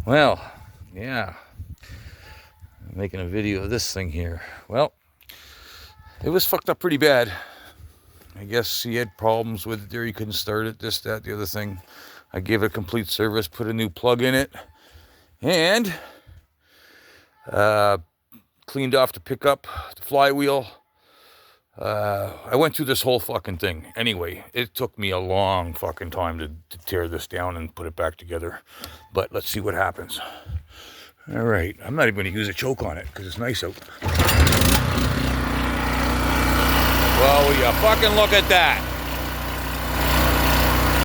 Well, yeah. I'm making a video of this thing here. Well, it was fucked up pretty bad. I guess he had problems with it there. He couldn't start it, this, that, the other thing. I gave it a complete service, put a new plug in it, and cleaned off the pickup, the flywheel. I went through this whole fucking thing. Anyway, it took me a long fucking time to tear this down and put it back together. But let's see what happens. All right, I'm not even going to use a choke on it because it's nice out. Well, will you fucking look at that?